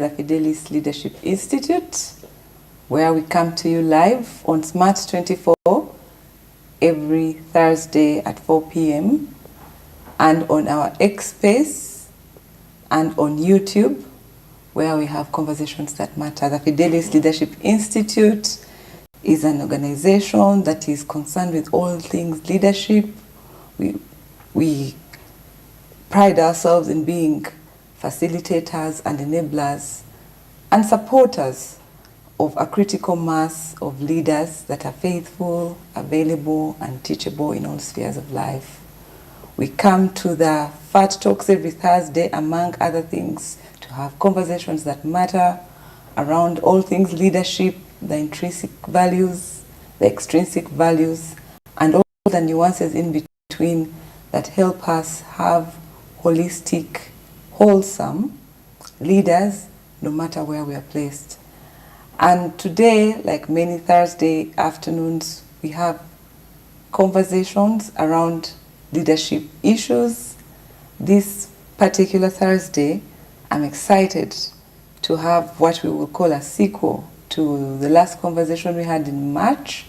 the Fidelis Leadership Institute, where we come to you live on Smart 24 every Thursday at 4 p.m. and on our X Space and on YouTube, where we have conversations that matter. The Fidelis Leadership Institute is an organization that is concerned with all things leadership. We pride ourselves in being facilitators and enablers and supporters of a critical mass of leaders that are faithful, available, and teachable in all spheres of life. We come to the Fat Talks every Thursday, among other things, to have conversations that matter around all things leadership, the intrinsic values, the extrinsic values, and all the nuances in between that help us have holistic, wholesome leaders, no matter where we are placed. And today, like many Thursday afternoons, we have conversations around leadership issues. This particular Thursday, I'm excited to have what we will call a sequel to the last conversation we had in March.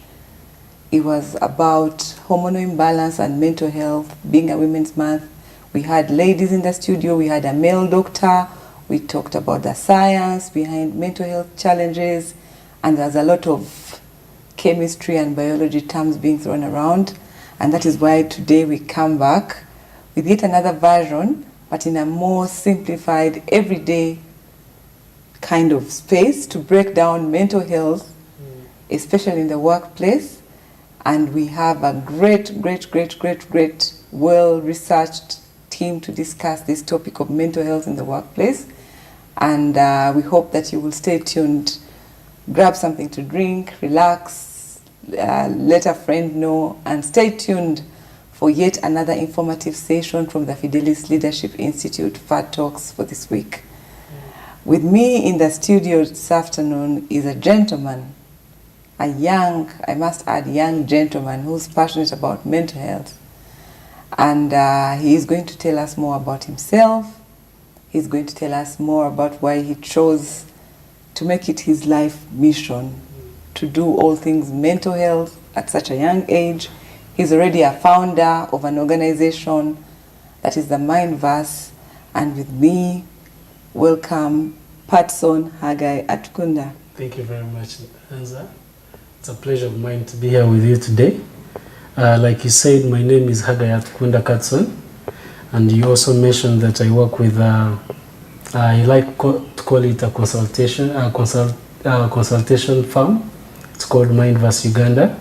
It was about hormonal imbalance and mental health, being a Women's Month. We had ladies in the studio, we had a male doctor, we talked about the science behind mental health challenges, and there's a lot of chemistry and biology terms being thrown around. And that is why today we come back with yet another version, but in a more simplified, everyday kind of space to break down mental health, especially in the workplace. And we have a great, well-researched team to discuss this topic of mental health in the workplace. And we hope that you will stay tuned, grab something to drink, relax, let a friend know, and stay tuned for yet another informative session from the Fidelis Leadership Institute Fat Talks for this week. With me in the studio this afternoon is a gentleman, a young, I must add, young gentleman who's passionate about mental health. And he is going to tell us more about himself. He's going to tell us more about why he chose to make it his life mission to do all things mental health at such a young age. He's already a founder of an organization that is the Mindverse. And with me, welcome Patson Hagai Atkunda. Thank you very much, Anza. It's a pleasure of mine to be here with you today. Like you said, my name is Hagai Atkunda Katson, and you also mentioned that I work with, I like to call it a consultation firm. It's called Mindverse Uganda,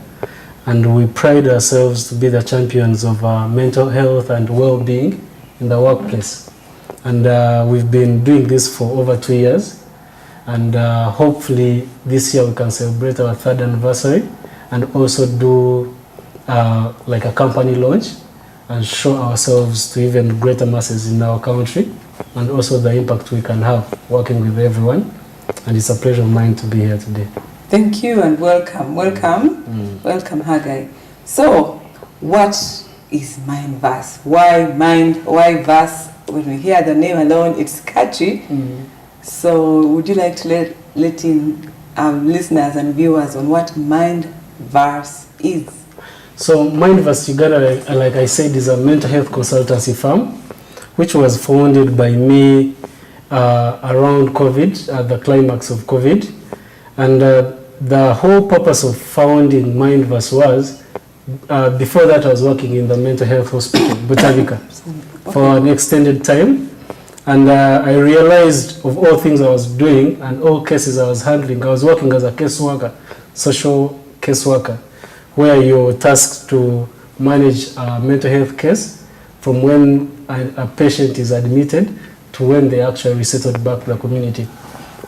and we pride ourselves to be the champions of mental health and well-being in the workplace. And we've been doing this for over 2 years, and hopefully this year we can celebrate our 3rd anniversary and also do like a company launch and show ourselves to even greater masses in our country, and also the impact we can have working with everyone. And it's a pleasure of mine to be here today. Thank you and welcome. Welcome, Hagai. So, what is Mindverse? Why mind? Why verse? When we hear the name alone, it's catchy. So, would you like to let in listeners and viewers on what Mindverse is? So Mindverse Uganda, like I said, is a mental health consultancy firm, which was founded by me around COVID, at the climax of COVID. And the whole purpose of founding Mindverse was, before that I was working in the mental health hospital, Butabika, for an extended time. And I realized of all things I was doing and all cases I was handling, I was working as a caseworker, social caseworker, where you're tasked to manage a mental health case from when a patient is admitted to when they actually resettled back to the community.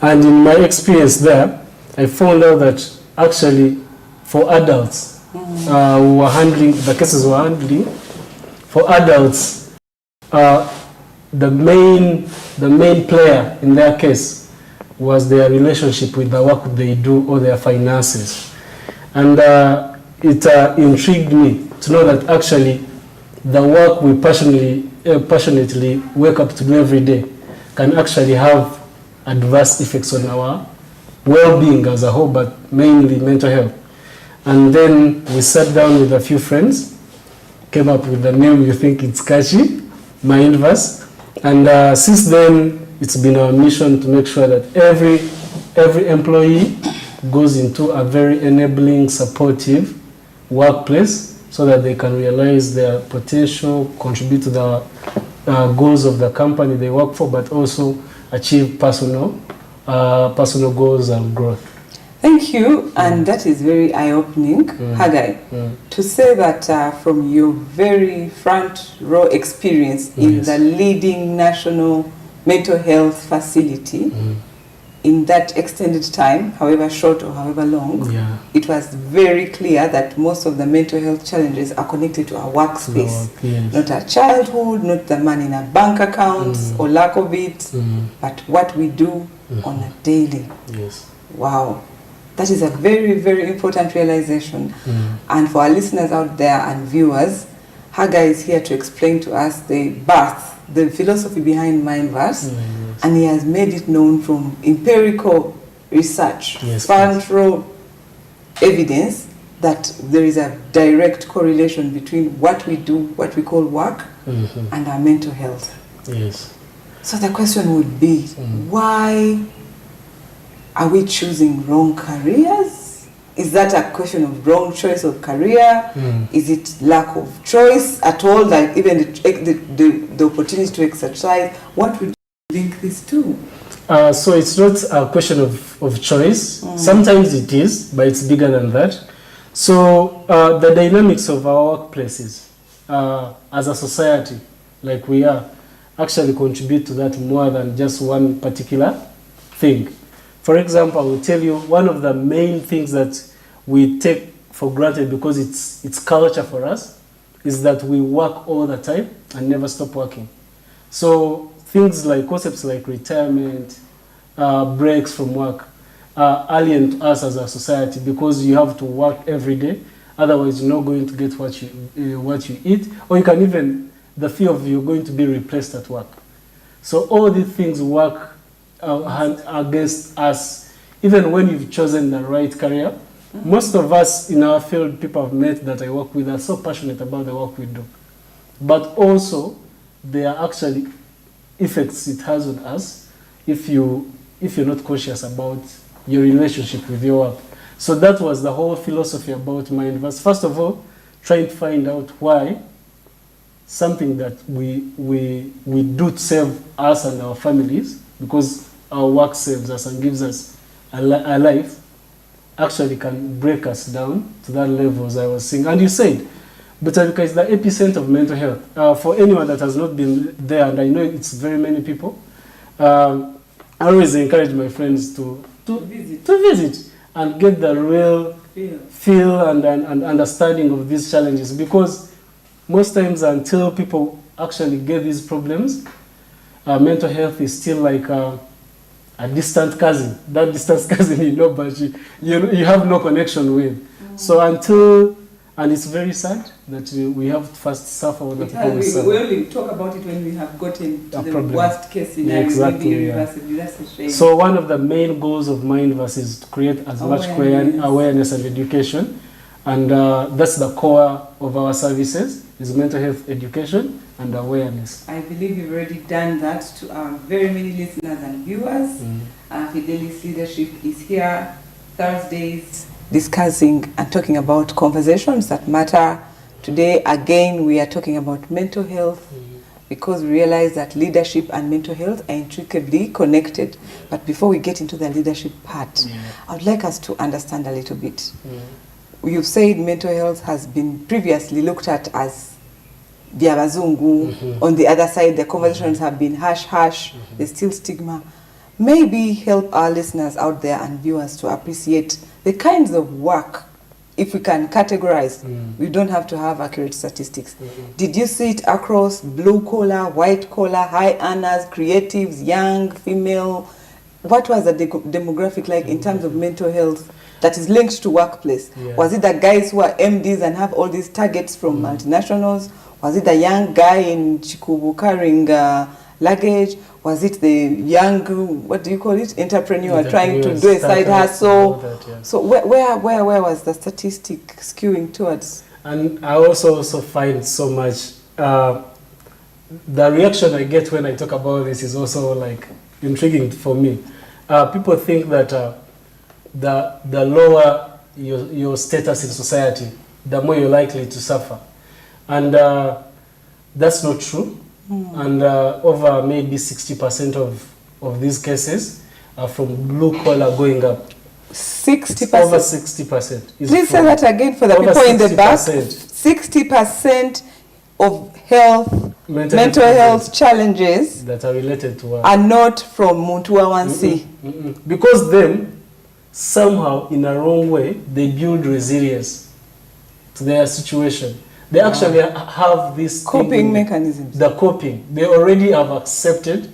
And in my experience there, I found out that actually for adults who were handling, the cases we're handling, for adults, the main player in their case was their relationship with the work they do or their finances. And it intrigued me to know that actually the work we passionately wake up to do every day can actually have adverse effects on our well-being as a whole, but mainly mental health. And then we sat down with a few friends, came up with the name, you think it's catchy, Mindverse. And since then, it's been our mission to make sure that every employee goes into a very enabling, supportive workplace so that they can realize their potential, contribute to the goals of the company they work for, but also achieve personal goals and growth. Thank you, and that is very eye-opening, Haggai, to say that from your very front row experience in the leading national mental health facility, in that extended time, however short or however long, it was very clear that most of the mental health challenges are connected to our workspace, not our childhood, not the money in our bank accounts or lack of it, but what we do on a daily. Wow. That is a very, very important realization. And for our listeners out there and viewers, Haggai is here to explain to us the philosophy behind Mindverse, and he has made it known from empirical research, front row evidence, that there is a direct correlation between what we do, what we call work, and our mental health. So the question would be, why are we choosing wrong careers? Is that a question of wrong choice of career? Is it lack of choice at all, like even the opportunity to exercise? What would you link this to? So it's not a question of choice. Sometimes it is, but it's bigger than that. So the dynamics of our workplaces as a society, like we are, actually contribute to that more than just one particular thing. For example, I will tell you one of the main things that we take for granted because it's culture for us is that we work all the time and never stop working. So things like concepts like retirement, breaks from work are alien to us as a society because you have to work every day. Otherwise, you're not going to get what you eat, or you can even the fear of you're going to be replaced at work. So all these things work against us, even when you've chosen the right career. Most of us in our field, people I've met that I work with, are so passionate about the work we do. But also, there are actually effects it has on us if you're not conscious about your relationship with your work. So that was the whole philosophy about Mindverse. First of all, trying to find out why something that we do to save us and our families, because our work saves us and gives us a life, actually can break us down to that level, as I was saying. And you said, Butavika is the epicenter of mental health. For anyone that has not been there, and I know it's very many people, I always encourage my friends to visit and get the real feel and understanding of these challenges, because most times until people actually get these problems, mental health is still like a distant cousin. That distant cousin you know, but you have no connection with. So and it's very sad that we have to first suffer what the people will suffer. We only talk about it when we have gotten to the worst case scenario. Exactly, That's a shame. So one of the main goals of Mindverse is to create as much awareness and education. And that's the core of our services, is mental health education and awareness. I believe you've already done that to our very many listeners and viewers. Fidelis Leadership is here Thursdays discussing and talking about conversations that matter. Today, again, we are talking about mental health because we realize that leadership and mental health are intricately connected. But before we get into the leadership part, I would like us to understand a little bit. You've said mental health has been previously looked at as via bazungu. On the other side, the conversations have been hush. There's still stigma. Maybe help our listeners out there and viewers to appreciate the kinds of work, if we can categorize. We don't have to have accurate statistics. Did you see it across blue collar, white collar, high earners, creatives, young, female? What was the demographic like in terms of mental health that is linked to workplace? Was it the guys who are MDs and have all these targets from multinationals? Was it the young guy in Chikubu carrying luggage? Was it the young, what do you call it, entrepreneur trying to do a side hustle? That, yeah. So where was the statistic skewing towards? And I also find so much, the reaction I get when I talk about this is also like intriguing for me. People think that the lower your status in society, the more you're likely to suffer. And that's not true. And over maybe 60% of these cases are from blue collar going up. 60%? Over 60%. Please say that again for the people in the back. 60% of mental health challenges that are related to work are not from Muntua 1C. Because them, somehow, in a wrong way, they build resilience to their situation. They actually have this coping mechanisms. The coping. They already have accepted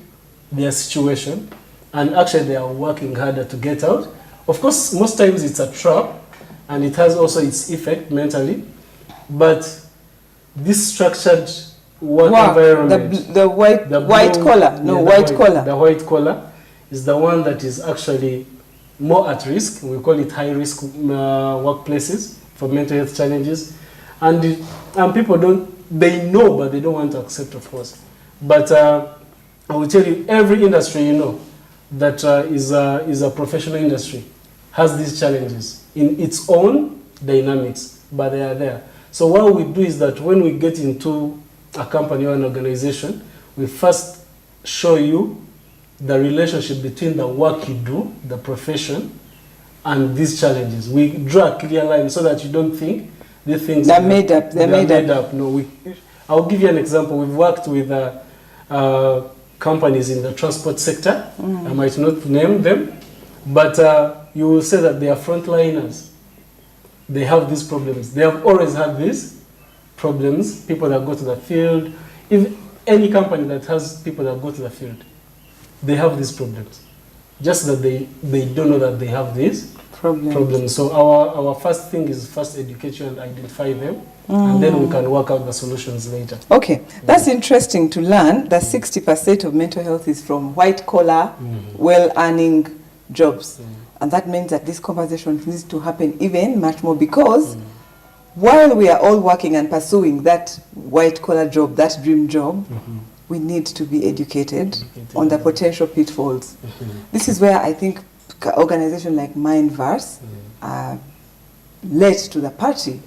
their situation, and actually they are working harder to get out. Of course, most times it's a trap, and it has also its effect mentally. But this structured work environment, the white collar is the one that is actually more at risk. We call it high risk workplaces for mental health challenges. And people they know, but they don't want to accept, of course. But I will tell you, every industry that is a professional industry has these challenges in its own dynamics, but they are there. So what we do is that when we get into a company or an organization, we first show you the relationship between the work you do, the profession, and these challenges. We draw a clear line so that you don't think these things they're made up. They're made up. No, I'll give you an example. We've worked with companies in the transport sector. I might not name them, but you will say that they are frontliners. They have these problems. They have always had these problems. People that go to the field, if any company that has people that go to the field, they have these problems. Just that they don't know that they have these problems. So our first thing is first educate you and identify them, and then we can work out the solutions later. Okay, that's interesting to learn that 60% of mental health is from white collar, well-earning jobs. And that means that this conversation needs to happen even much more, because while we are all working and pursuing that white collar job, that dream job, we need to be educated on the potential pitfalls. This is where I think organizations like Mindverse are late to the party,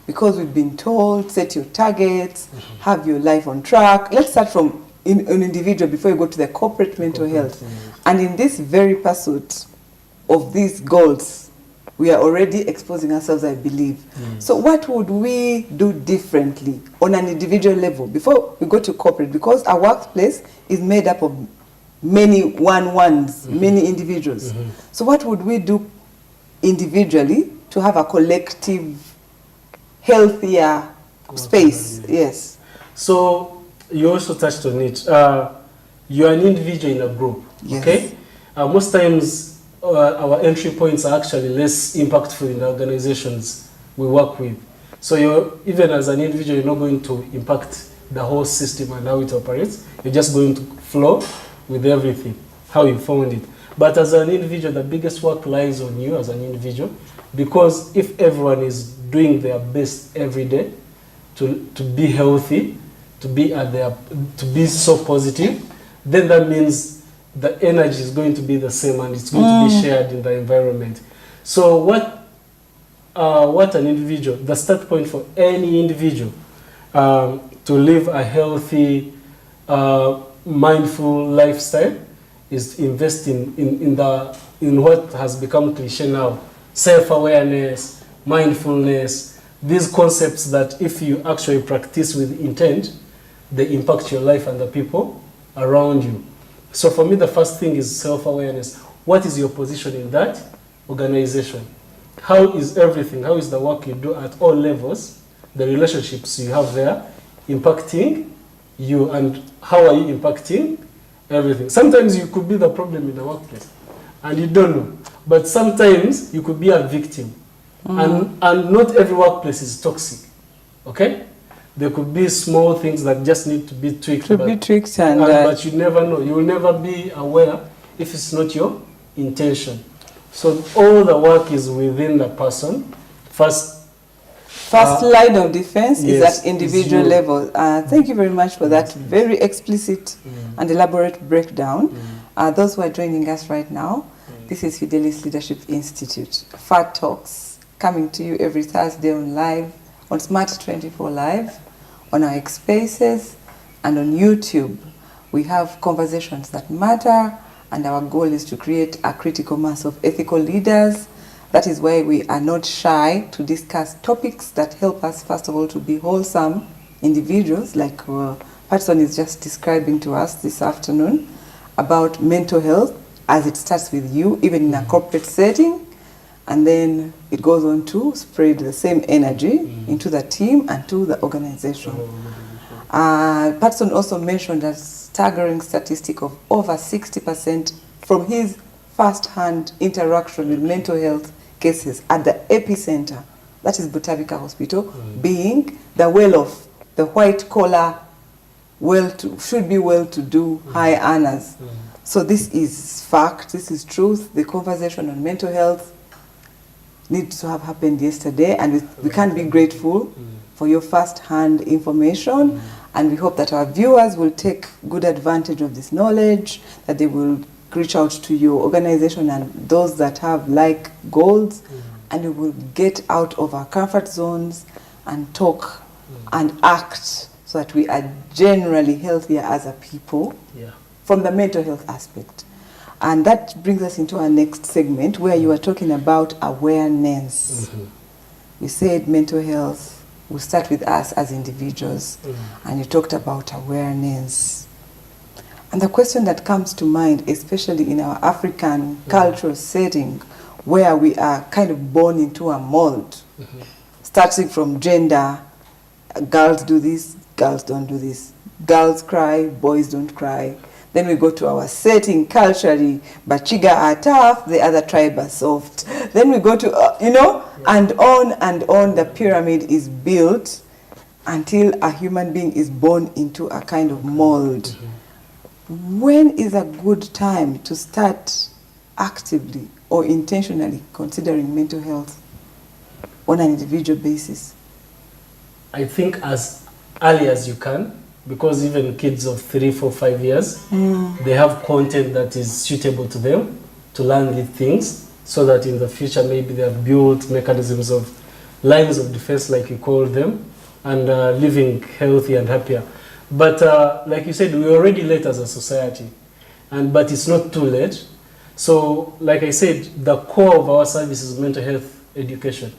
because we've been told, set your targets, have your life on track. Let's start from an individual before you go to the corporate mental health. And in this very pursuit of these goals, we are already exposing ourselves, I believe. So what would we do differently on an individual level before we go to corporate? Because our workplace is made up of many one-ones, many individuals. So what would we do individually to have a collective, healthier space? Yes. So you also touched on it. You're an individual in a group, okay? Most times our entry points are actually less impactful in the organizations we work with. So you're, even as an individual, you're not going to impact the whole system and how it operates. You're just going to flow with everything, how you found it. But as an individual, the biggest work lies on you as an individual, because if everyone is doing their best every day to be healthy, to be so positive, then that means the energy is going to be the same, and it's going to be shared in the environment. So what an individual, the start point for any individual to live a healthy, mindful lifestyle is to invest in what has become cliche now: self-awareness, mindfulness, these concepts that if you actually practice with intent, they impact your life and the people around you. So for me, the first thing is self-awareness. What is your position in that organization? How is everything, how is the work you do at all levels, the relationships you have there, impacting you, and how are you impacting everything? Sometimes you could be the problem in the workplace, and you don't know. But sometimes you could be a victim. And not every workplace is toxic, okay? There could be small things that just need to be tweaked. But you never know. You will never be aware if it's not your intention. So all the work is within the person. First line of defense is at individual level. Thank you very much for that very explicit and elaborate breakdown. Those who are joining us right now, this is Fidelis Leadership Institute. FAT Talks, coming to you every Thursday on live, on Smart 24 Live, on our X Spaces, and on YouTube. We have conversations that matter, and our goal is to create a critical mass of ethical leaders. That is why we are not shy to discuss topics that help us, first of all, to be wholesome individuals, like Patson is just describing to us this afternoon, about mental health, as it starts with you, even in a corporate setting, and then it goes on to spread the same energy into the team and to the organization. Patson also mentioned a staggering statistic of over 60% from his first-hand interaction with mental health cases at the epicenter, that is Butabika Hospital, being the well-off, the white-collar, should be well-to-do, high earners. So this is fact, this is truth. The conversation on mental health needs to have happened yesterday, and we can be grateful for your first-hand information, and we hope that our viewers will take good advantage of this knowledge, that they will reach out to your organization and those that have like goals, and we will get out of our comfort zones and talk and act so that we are generally healthier as a people from the mental health aspect. And that brings us into our next segment, where you are talking about awareness. You said mental health will start with us as individuals, and you talked about awareness. And the question that comes to mind, especially in our African cultural setting, where we are kind of born into a mold, starting from gender, girls do this, girls don't do this. Girls cry, boys don't cry. Then we go to our setting culturally, Bachiga are tough, the other tribe are soft. Then we go to, and on the pyramid is built until a human being is born into a kind of mold. When is a good time to start actively or intentionally considering mental health on an individual basis? I think as early as you can, because even kids of 3, 4, 5 years, they have content that is suitable to them to learn these things, so that in the future maybe they have built mechanisms of lines of defense, like you call them, and living healthy and happier. But like you said, we're already late as a society, but it's not too late. So like I said, the core of our service is mental health education.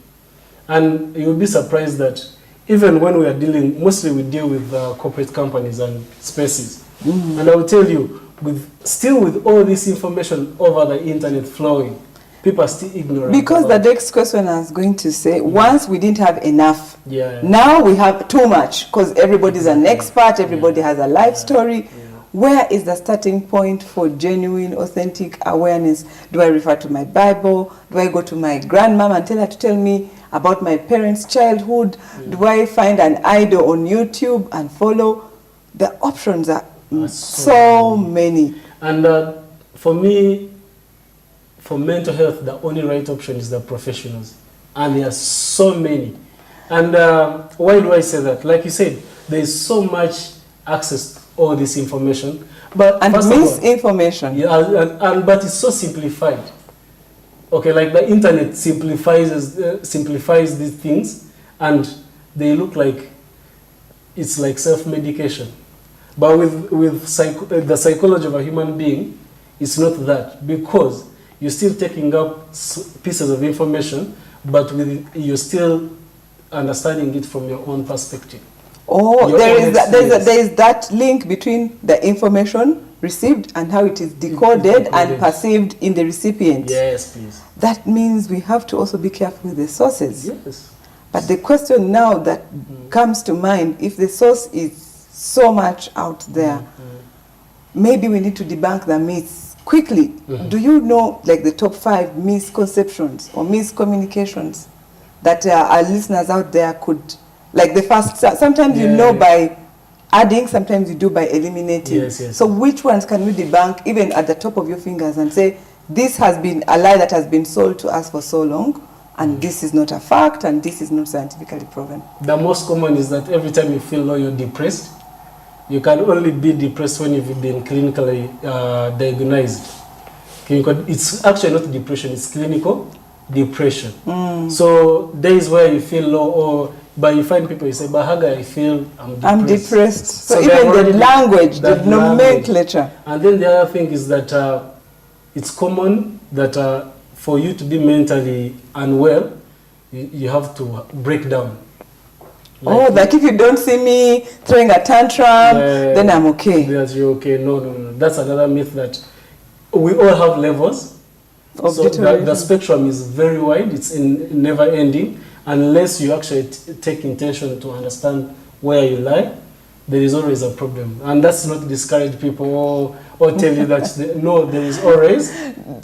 And you'll be surprised that even when we are mostly we deal with corporate companies and spaces. And I will tell you, with all this information over the internet flowing, people are still ignorant. Because the next question I was going to say, once we didn't have enough, Yeah. now we have too much, because everybody's an expert, everybody has a life story. Where is the starting point for genuine, authentic awareness? Do I refer to my Bible? Do I go to my grandmom and tell her to tell me about my parents' childhood? Do I find an idol on YouTube and follow? The options are so many. And for me, for mental health, the only right option is the professionals. And there are so many. And why do I say that? Like you said, there is so much access to all this information. But misinformation. But it's so simplified. Okay, like the internet simplifies these things, and they look like it's like self-medication. But with the psychology of a human being, it's not that, because you're still taking up pieces of information, but you're still understanding it from your own perspective. Oh, there is that link between the information received and how it is decoded and perceived in the recipient. Yes, please. That means we have to also be careful with the sources. Yes. But the question now that comes to mind, if the source is so much out there, maybe we need to debunk the myths quickly. Do you know, like, the top 5 misconceptions or miscommunications that our listeners out there could Like the first, sometimes you know by adding, sometimes you do by eliminating. Yes. So which ones can we debunk even at the top of your fingers and say, this has been a lie that has been sold to us for so long, and this is not a fact, and this is not scientifically proven? The most common is that every time you feel low, you're depressed. You can only be depressed when you've been clinically diagnosed. It's actually not depression, it's clinical depression. So days where you feel low, but you find people, you say, but Haga, I feel I'm depressed. So even the language, the nomenclature. And then the other thing is that it's common that for you to be mentally unwell, you have to break down. Like if you don't see me throwing a tantrum, then I'm okay. That's you're okay. No. That's another myth that we all have levels. So the spectrum is very wide. It's never ending. Unless you actually take intention to understand where you lie, there is always a problem. And that's not to discourage people or tell you that no, there is always.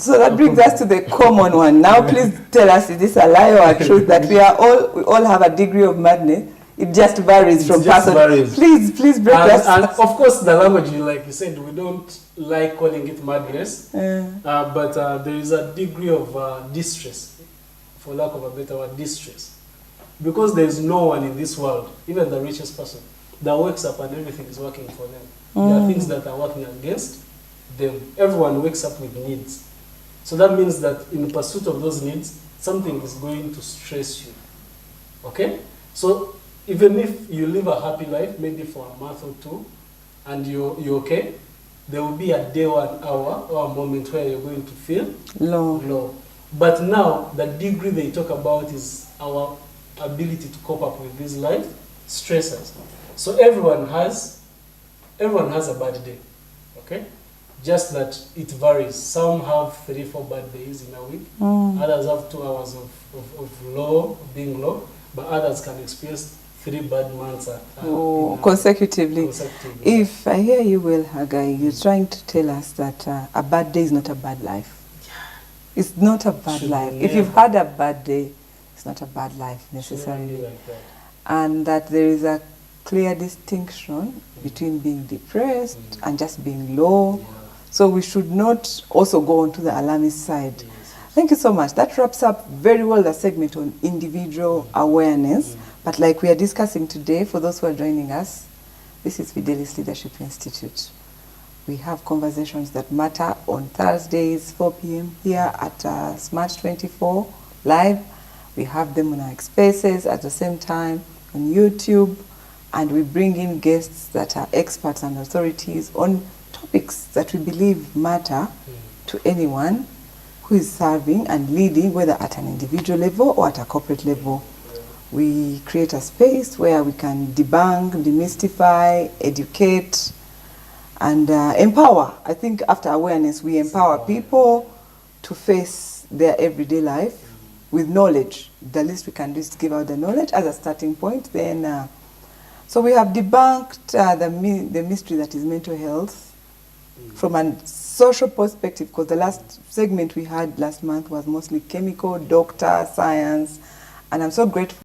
So that brings us to the common one. Now please tell us, is this a lie or a truth that we all have a degree of madness? It just varies from person. Please break us. And of course, the language, like you said, we don't like calling it madness, but there is a degree of distress, for lack of a better word, distress. Because there is no one in this world, even the richest person, that wakes up and everything is working for them. There are things that are working against them. Everyone wakes up with needs. So that means that in pursuit of those needs, something is going to stress you. Okay? So even if you live a happy life, maybe for a month or two, and you're okay, there will be a day or an hour or a moment where you're going to feel low. But now, the degree they talk about is our ability to cope up with these life stressors. So everyone has a bad day, okay? Just that it varies. Some have 3-4 bad days in a week. Others have 2 hours of being low, but others can experience 3 bad months consecutively. If I hear you well, Hagai, you're trying to tell us that a bad day is not a bad life. It's not a bad life. If you've had a bad day, it's not a bad life necessarily. Like that. And that there is a clear distinction between being depressed and just being low. So we should not also go on to the alarmist side. Thank you so much. That wraps up very well the segment on individual awareness. But like we are discussing today, for those who are joining us, this is Fidelis Leadership Institute. We have conversations that matter on Thursdays, 4 p.m. here at Smart 24 Live. We have them on our Spaces at the same time on YouTube. And we bring in guests that are experts and authorities on topics that we believe matter to anyone who is serving and leading, whether at an individual level or at a corporate level. We create a space where we can debunk, demystify, educate, and empower. I think after awareness, we empower people to face their everyday life with knowledge. The least we can do is give out the knowledge as a starting point. Then, so we have debunked the mystery that is mental health from a social perspective, because the last segment we had last month was mostly chemical, doctor, science, and I'm so grateful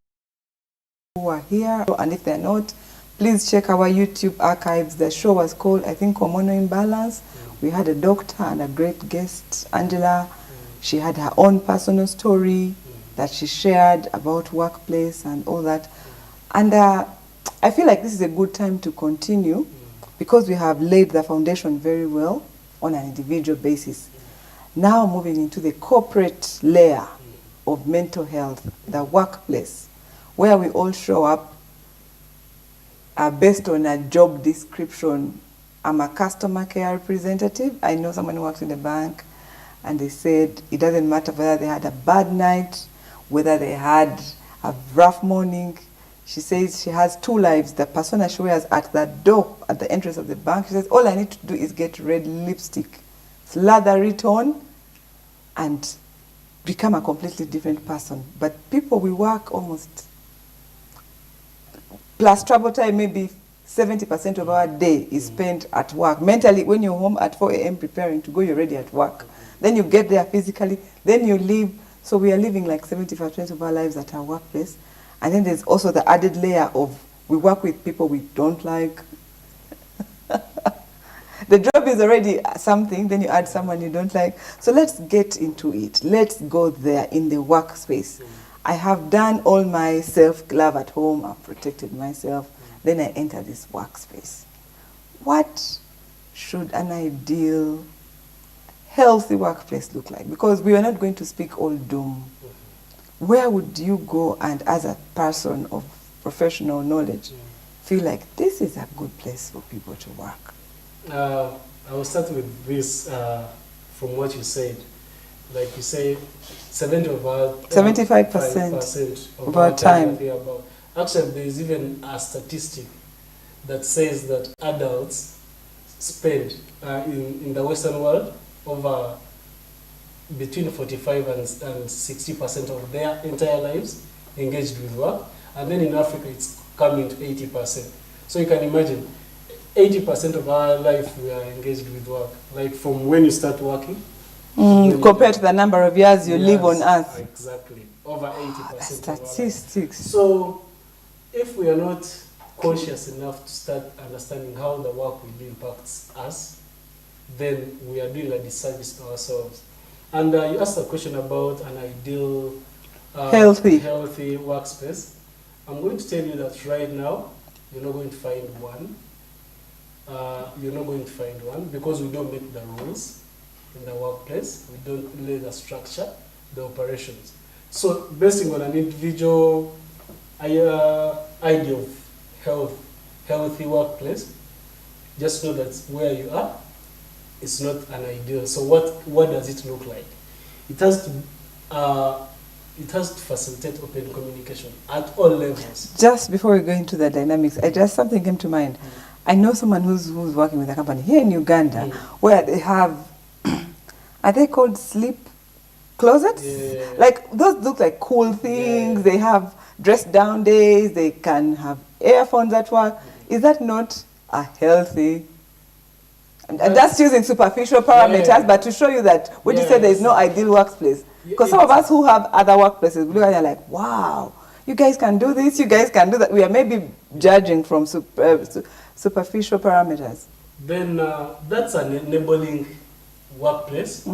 who are here. And if they're not, please check our YouTube archives. The show was called, I think, Hormonal Imbalance. We had a doctor and a great guest, Angela. She had her own personal story that she shared about workplace and all that. And I feel like this is a good time to continue because we have laid the foundation very well on an individual basis. Now moving into the corporate layer of mental health, the workplace, where we all show up based on a job description. I'm a customer care representative. I know someone who works in the bank, and they said it doesn't matter whether they had a bad night, whether they had a rough morning. She says she has 2 lives. The persona she wears at the door, at the entrance of the bank, she says, all I need to do is get red lipstick, slather it on, and become a completely different person. But people, we work almost, plus travel time, maybe 70% of our day is spent at work. Mentally, when you're home at 4 a.m. preparing to go, you're already at work. Then you get there physically, then you leave. So we are living like 75% of our lives at our workplace. And then there's also the added layer of we work with people we don't like. The job is already something, then you add someone you don't like. So let's get into it. Let's go there in the workspace. I have done all my self-love at home. I've protected myself. Then I enter this workspace. What should an ideal, healthy workplace look like? Because we are not going to speak all doom. Where would you go and as a person of professional knowledge feel like this is a good place for people to work? I will start with this from what you said. Like you say, 75% of our time. Actually, there is even a statistic that says that adults spend in the Western world over between 45 and 60% of their entire lives engaged with work. And then in Africa, it's coming to 80%. So you can imagine, 80% of our life we are engaged with work. Like from when you start working. Compared to the number of years you live on earth. Exactly. Over 80%. Statistics. So if we are not conscious enough to start understanding how the work will impacts us, then we are doing a disservice to ourselves. And you asked a question about an ideal healthy workspace. I'm going to tell you that right now, you're not going to find one. Because we don't make the rules in the workplace. We don't lay the structure, the operations. So based on an individual idea of healthy workplace, just know that where you are, it's not an ideal. So what does it look like? It has to facilitate open communication at all levels. Just before we go into the dynamics, something came to mind. I know someone who's working with a company here in Uganda where they have, are they called sleep closets? Yeah. Like those look like cool things. They have dress down days. They can have earphones at work. Is that not a healthy? And that's using superficial parameters, but to show you that when you say there is no ideal workplace, because some of us who have other workplaces, we look at it like, wow, you guys can do this, you guys can do that. We are maybe judging from superficial parameters. Then that's an enabling workplace,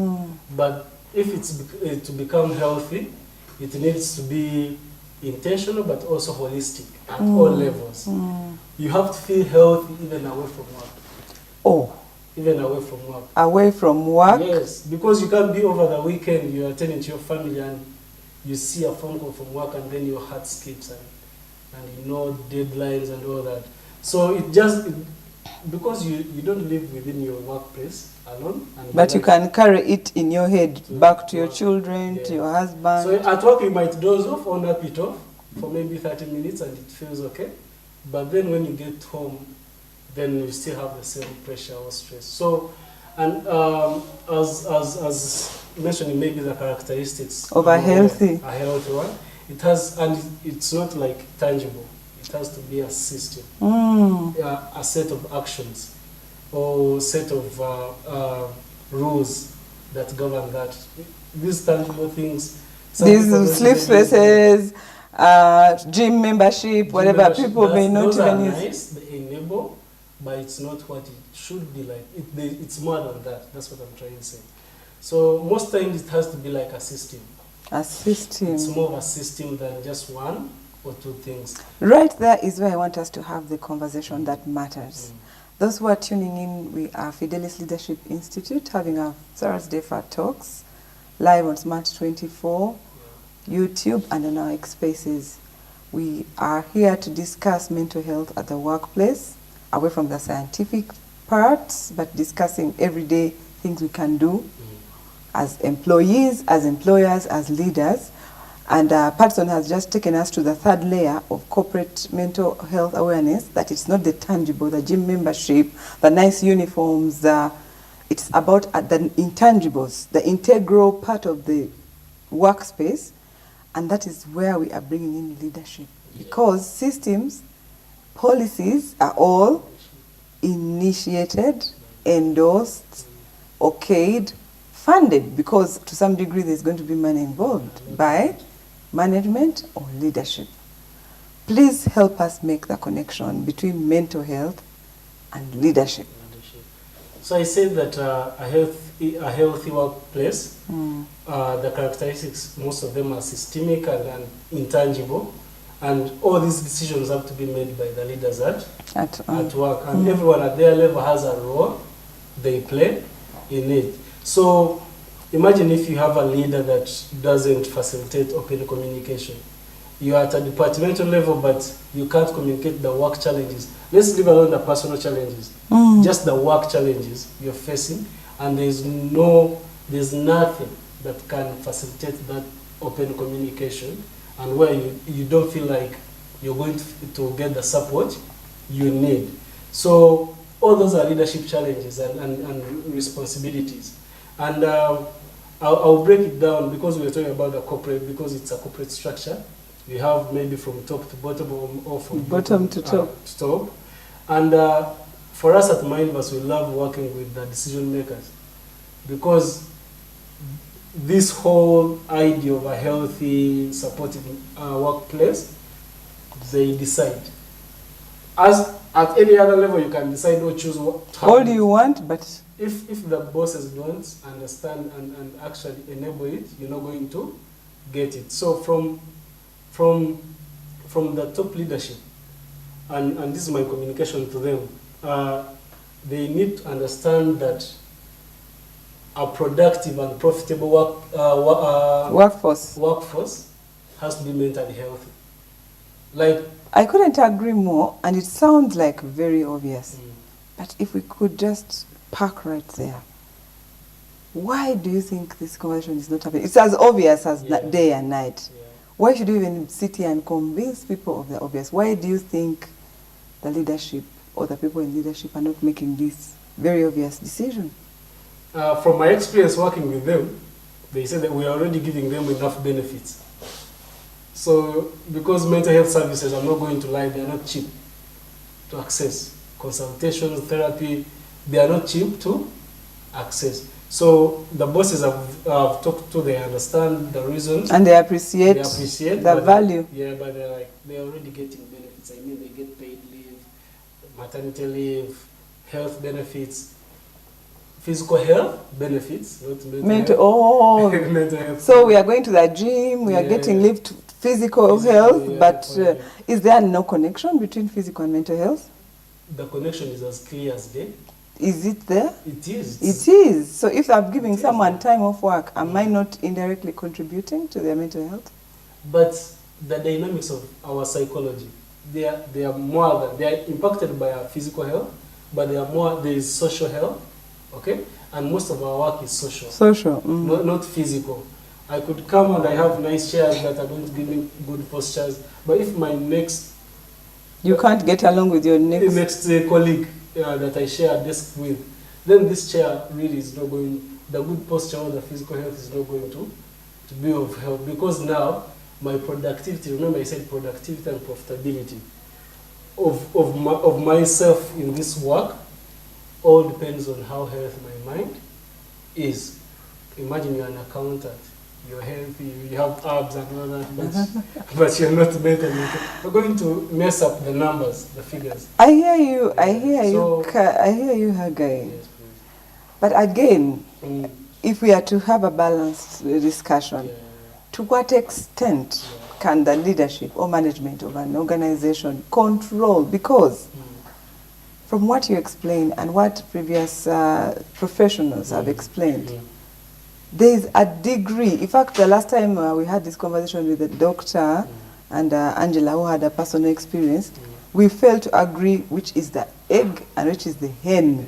but if it's to become healthy, it needs to be intentional but also holistic at all levels. You have to feel healthy even away from work. Oh. Even away from work. Away from work? Yes, because you can't be over the weekend, you're attending to your family and you see a phone call from work and then your heart skips and you know deadlines and all that. So because you don't live within your workplace alone. But you can carry it in your head back to your children, to your husband. So at work you might doze off or nap it off for maybe 30 minutes and it feels okay. But then when you get home, then you still have the same pressure or stress. So, and as mentioned, maybe the characteristics of a healthy one, it has, and it's not like tangible. It has to be a system, a set of actions, or set of rules that govern that. These tangible things. These sleep spaces, gym membership, whatever people may not even use. Nice, they enable. But it's not what it should be like. It's more than that. That's what I'm trying to say. So most times it has to be like a system. A system. It's more of a system than just one or two things. Right there is where I want us to have the conversation that matters. Those who are tuning in, we are Fidelis Leadership Institute having our Thursday Fat Talks live on Smart 24, YouTube, and on our X Spaces. We are here to discuss mental health at the workplace, away from the scientific parts, but discussing everyday things we can do as employees, as employers, as leaders. And Patson has just taken us to the third layer of corporate mental health awareness, that it's not the tangible, the gym membership, the nice uniforms, it's about the intangibles, the integral part of the workspace, and that is where we are bringing in leadership. Because systems, policies are all initiated, endorsed, okayed, funded, because to some degree there's going to be money involved by management or leadership. Please help us make the connection between mental health and leadership. So I said that a healthy workplace, the characteristics, most of them are systemic and intangible, and all these decisions have to be made by the leaders at work, and everyone at their level has a role they play in it. So imagine if you have a leader that doesn't facilitate open communication. You are at a departmental level, but you can't communicate the work challenges. Let's leave alone the personal challenges, just the work challenges you're facing, and there's nothing that can facilitate that open communication, and where you don't feel like you're going to get the support you need. So all those are leadership challenges and responsibilities. And I'll break it down, because we're talking about the corporate, because it's a corporate structure. We have maybe from top to bottom, or from bottom to top. And for us at Mindverse, we love working with the decision makers, because this whole idea of a healthy, supportive workplace, they decide. As at any other level, you can decide or choose what all you want, but if the bosses don't understand and actually enable it, you're not going to get it. So from the top leadership, and this is my communication to them, they need to understand that a productive and profitable workforce has to be mentally healthy. Like, I couldn't agree more, and it sounds like very obvious. But if we could just park right there, why do you think this conversation is not happening? It's as obvious as day and night. Why should you even sit here and convince people of the obvious? Why do you think the leadership or the people in leadership are not making this very obvious decision? From my experience working with them, they said that we are already giving them enough benefits. So, because mental health services, I'm not going to lie, they are not cheap to access. Consultations, therapy, they are not cheap to access. So the bosses have talked to, they understand the reasons. And they appreciate the value. But they're like, they're already getting benefits. I mean, they get paid leave, maternity leave, health benefits, physical health benefits, not mental health. Mental health. So we are going to the gym, we are getting leave to physical health, but is there no connection between physical and mental health? The connection is as clear as day. Is it there? It is. It is. So if I'm giving someone time off work, am I not indirectly contributing to their mental health? But the dynamics of our psychology, they are more than, they are impacted by our physical health, but there is social health, okay? And most of our work is social. Social. Not physical. I could come and I have nice chairs that are going to give me good postures, but if my next... You can't get along with your next colleague that I share a desk with, then this chair really is not going, the good posture or the physical health is not going to be of help, because now my productivity, remember I said productivity and profitability of myself in this work all depends on how healthy my mind is. Imagine you're an accountant, you're healthy, you have abs and all that, but you're not mentally. You're going to mess up the numbers, the figures. I hear you, Haggai. Yes, but again, if we are to have a balanced discussion, to what extent can the leadership or management of an organization control? Because from what you explained and what previous professionals have explained, there is a degree. In fact, the last time we had this conversation with the doctor and Angela, who had a personal experience, we failed to agree which is the egg and which is the hen.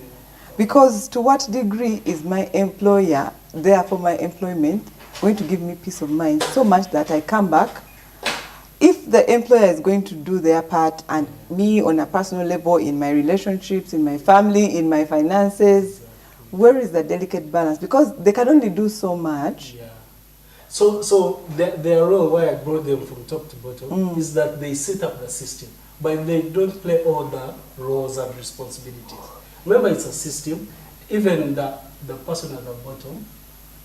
Because to what degree is my employer, therefore my employment, going to give me peace of mind so much that I come back? If the employer is going to do their part and me on a personal level, in my relationships, in my family, in my finances, where is the delicate balance? Because they can only do so much. Yeah. So their role, why I brought them from top to bottom, is that they set up the system, but they don't play all the roles and responsibilities. Remember, it's a system. Even the person at the bottom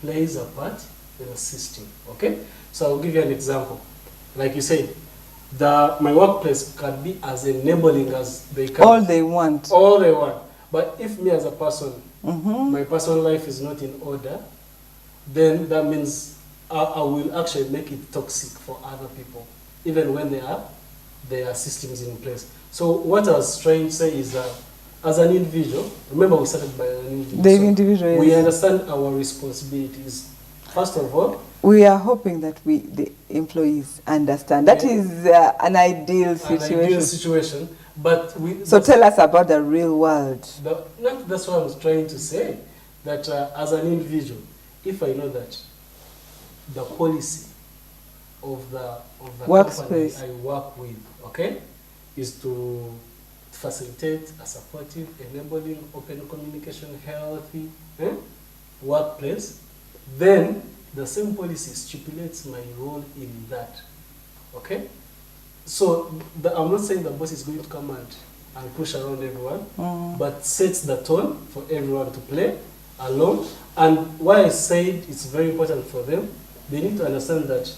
plays a part in a system. Okay? So I'll give you an example. Like you said, my workplace can be as enabling as they can. All they want. All they want. But if me as a person, my personal life is not in order, then that means I will actually make it toxic for other people, even when there are systems in place. So what I was trying to say is that as an individual, remember we started by an individual. The individual. We understand our responsibilities. First of all, we are hoping that the employees understand. That is an ideal situation. An ideal situation. But so tell us about the real world. That's what I was trying to say. That as an individual, if I know that the policy of the company I work with, okay, is to facilitate a supportive, enabling, open communication, healthy workplace, then the same policy stipulates my role in that. Okay? So I'm not saying the boss is going to come and push around everyone, but sets the tone for everyone to play along. And why I said it's very important for them, they need to understand that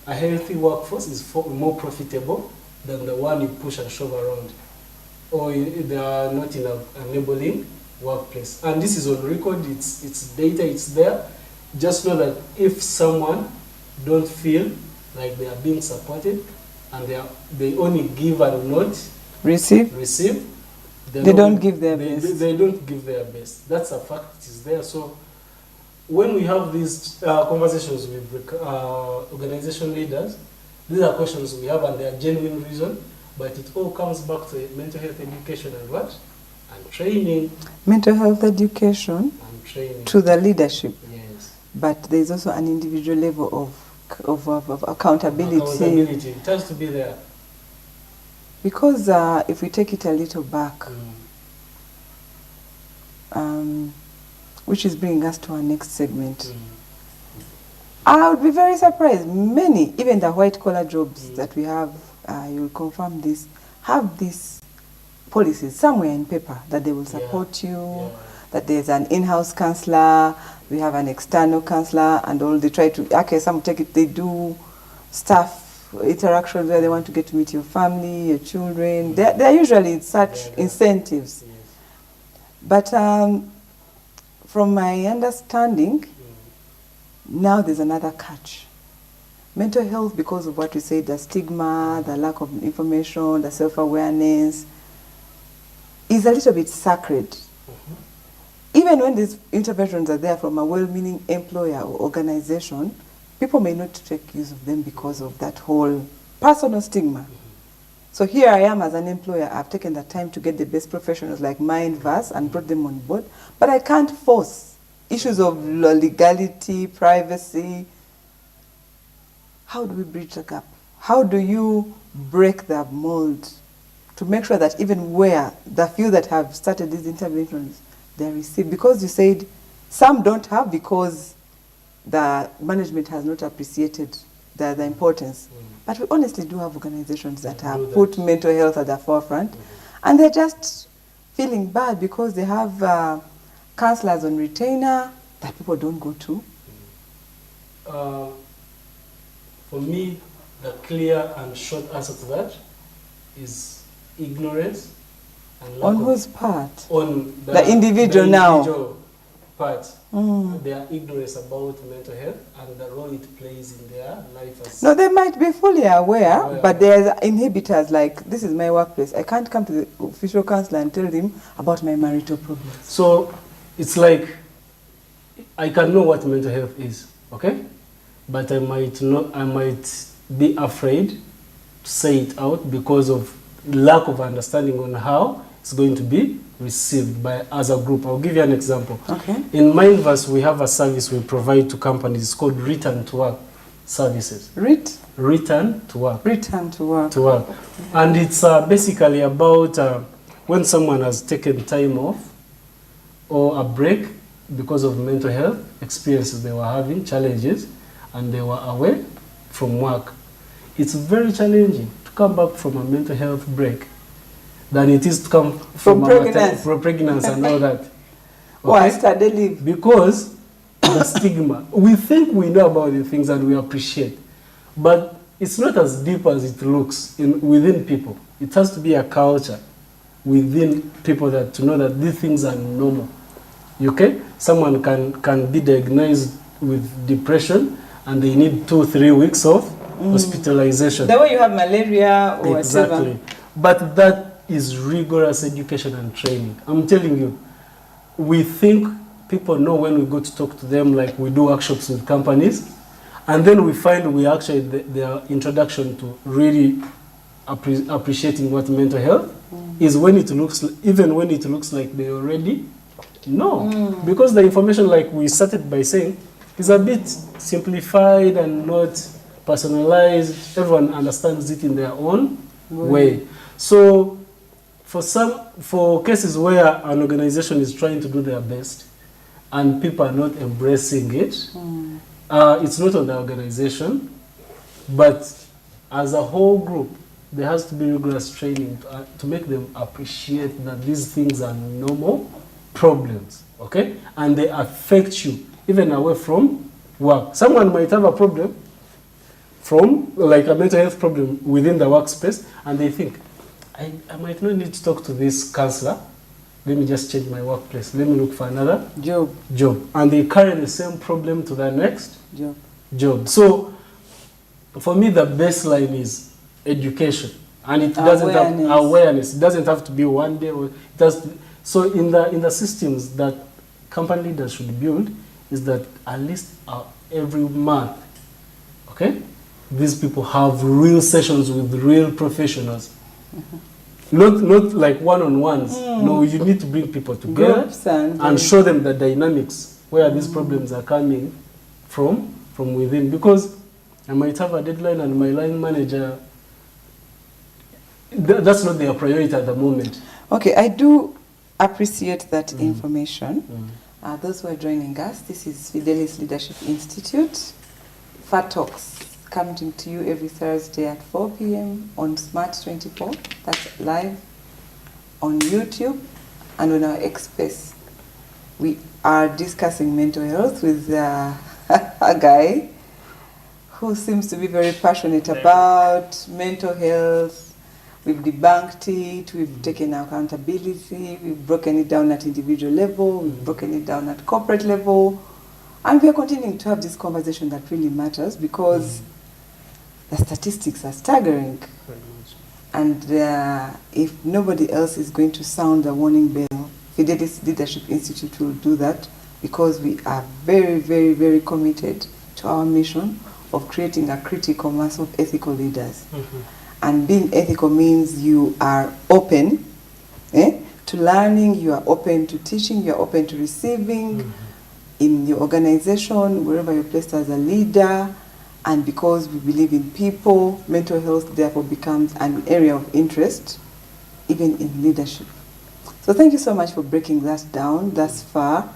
a healthy workforce is more profitable than the one you push and shove around, or they are not in an enabling workplace. And this is on record, it's data, it's there. Just know that if someone don't feel like they are being supported and they only give and not receive, they don't give their best. They don't give their best. That's a fact, it is there. So when we have these conversations with organization leaders, these are questions we have and they are genuine reason, but it all comes back to mental health education and what? And training. Mental health education and training. To the leadership. Yes. But there's also an individual level of accountability. Accountability. It has to be there. Because if we take it a little back, which is bringing us to our next segment, I would be very surprised. Many, even the white-collar jobs that we have, you will confirm this, have these policies somewhere in paper that they will support you, that there's an in-house counselor, we have an external counselor, and all they try to, okay, some take it, they do staff interactions where they want to get to meet your family, your children. They're usually such incentives. But from my understanding, now there's another catch. Mental health, because of what we said, the stigma, the lack of information, the self-awareness, is a little bit sacred. Even when these interventions are there from a well-meaning employer or organization, people may not take use of them because of that whole personal stigma. So here I am as an employer, I've taken the time to get the best professionals like Mindverse and brought them on board, but I can't force issues of legality, privacy. How do we bridge the gap? How do you break the mold to make sure that even where the few that have started these interventions, they receive? Because you said some don't have because the management has not appreciated the importance. But we honestly do have organizations that have put mental health at the forefront, and they're just feeling bad because they have counselors on retainer that people don't go to. For me, the clear and short answer to that is ignorance. And lack on whose part? On the individual now. Part. They are ignorance about mental health and the role it plays in their life. As no, they might be fully aware, but there's inhibitors like, this is my workplace. I can't come to the official counselor and tell them about my marital problems. So it's like, I can know what mental health is, okay? But I might be afraid to say it out because of lack of understanding on how it's going to be received by as a group. I'll give you an example. Okay. In Mindverse, we have a service we provide to companies. It's called Return to Work services. Return to Work. Return to Work. To work. And it's basically about when someone has taken time off or a break because of mental health experiences they were having, challenges, and they were away from work. It's very challenging to come back from a mental health break than it is to come from pregnancy and all that. Okay? Because the stigma. We think we know about the things and we appreciate. But it's not as deep as it looks within people. It has to be a culture within people that to know that these things are normal. Okay? Someone can be diagnosed with depression and they need 2-3 weeks of hospitalization. The way you have malaria or exactly. whatever. But that is rigorous education and training. I'm telling you, we think people know when we go to talk to them, like we do workshops with companies, and then we find we actually their introduction to really appreciating what mental health is when it looks, even when it looks like they already know. Because the information, like we started by saying, is a bit simplified and not personalized. Everyone understands it in their own way. So for cases where an organization is trying to do their best and people are not embracing it, it's not on the organization, but as a whole group, there has to be rigorous training to make them appreciate that these things are normal problems, okay? And they affect you, even away from work. Someone might have a problem from, like a mental health problem within the workspace, and they think, I might not need to talk to this counselor. Let me just change my workplace. Let me look for another job. And they carry the same problem to the next job. So for me, the baseline is education. And it doesn't have awareness. It doesn't have to be one day. Or it does, so in the systems that company leaders should build is that at least every month, okay, these people have real sessions with real professionals. Not like one-on-ones. No, you need to bring people together and show them the dynamics where these problems are coming from within. Because I might have a deadline and my line manager, that's not their priority at the moment. Okay, I do appreciate that information. Those who are joining us, this is Fidelis Leadership Institute. FAT Talks, coming to you every Thursday at 4 p.m. on Smart 24. That's live on YouTube and on our X Space. We are discussing mental health with a guy who seems to be very passionate about mental health. We've debunked it, we've taken accountability, we've broken it down at individual level, we've broken it down at corporate level, and we are continuing to have this conversation that really matters because the statistics are staggering. And if nobody else is going to sound the warning bell, Fidelis Leadership Institute will do that because we are very, very, very committed to our mission of creating a critical mass of ethical leaders. And being ethical means you are open to learning, you are open to teaching, you are open to receiving in your organization, wherever you're placed as a leader. And because we believe in people, mental health therefore becomes an area of interest, even in leadership. So thank you so much for breaking that down thus far.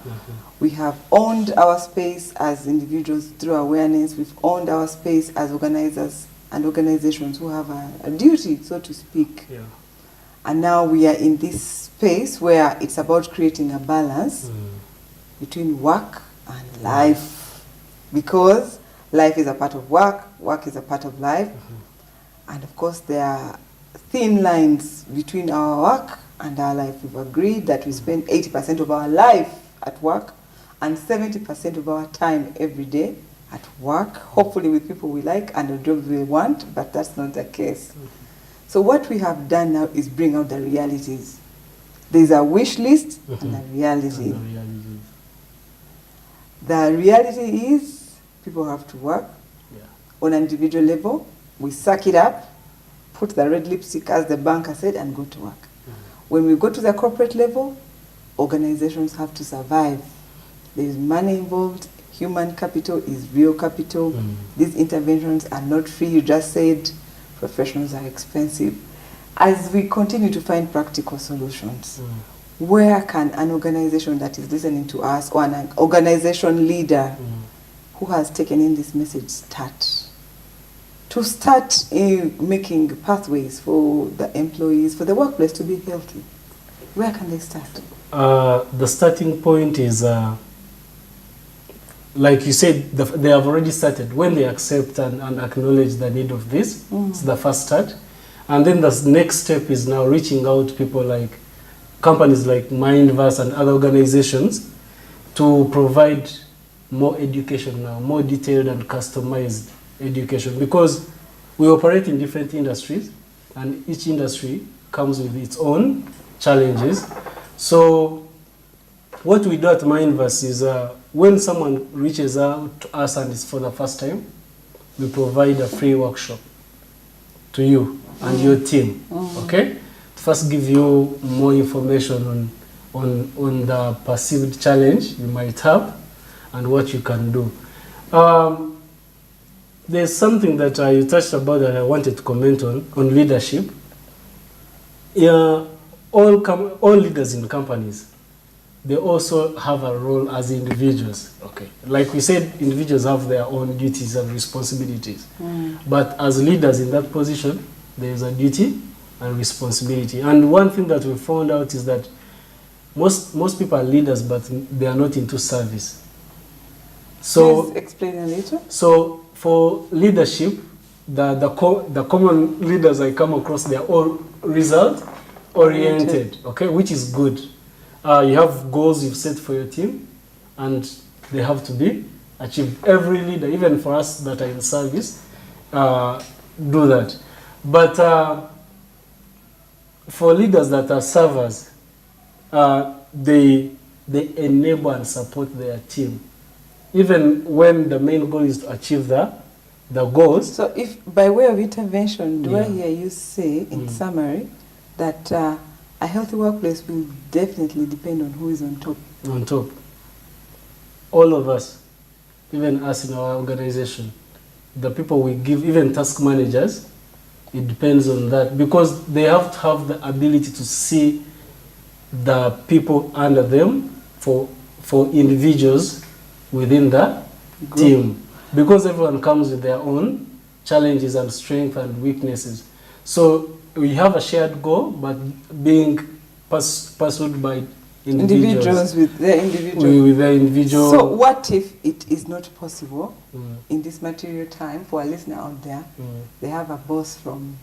We have owned our space as individuals through awareness. We've owned our space as organizers and organizations who have a duty, so to speak. And now we are in this space where it's about creating a balance between work and life. Because life is a part of work, work is a part of life. And of course there are thin lines between our work and our life. We've agreed that we spend 80% of our life at work and 70% of our time every day at work, hopefully with people we like and the jobs we want, but that's not the case. So what we have done now is bring out the realities. There's a wish list and a reality. The reality is people have to work on an individual level. We suck it up, put the red lipstick as the banker said and go to work. When we go to the corporate level, organizations have to survive. There is money involved. Human capital is real capital. These interventions are not free. You just said professionals are expensive. As we continue to find practical solutions, where can an organization that is listening to us or an organization leader who has taken in this message start? To start making pathways for the employees, for the workplace to be healthy. Where can they start? The starting point is like you said, they have already started. When they accept and acknowledge the need of this, it's the first start. And then the next step is now reaching out to people like companies like Mindverse and other organizations to provide more education now, more detailed and customized education, because we operate in different industries and each industry comes with its own challenges. So what we do at Mindverse is when someone reaches out to us and it's for the first time, we provide a free workshop to you and your team, okay? To first give you more information on the perceived challenge you might have and what you can do. There's something that you touched about that I wanted to comment on leadership. All leaders in companies, they also have a role as individuals. Okay, like we said, individuals have their own duties and responsibilities. But as leaders in that position, there is a duty and responsibility. And one thing that we found out is that most people are leaders, but they are not into service. So please explain a little. So for leadership, the common leaders I come across, they are all result oriented, okay, which is good. You have goals you've set for your team, and they have to be achieved. Every leader, even for us that are in service, do that. But for leaders that are servers, they enable and support their team, even when the main goal is to achieve the goals. So if by way of intervention, do I hear you say, in summary, that a healthy workplace will definitely depend on who is on top? On top. All of us, even us in our organization, the people we give, even task managers, it depends on that, because they have to have the ability to see the people under them for individuals within the team, because everyone comes with their own challenges and strengths and weaknesses. So we have a shared goal, but being pursued by individuals with their individual. So what if it is not possible in this material time for a listener out there? They have a boss from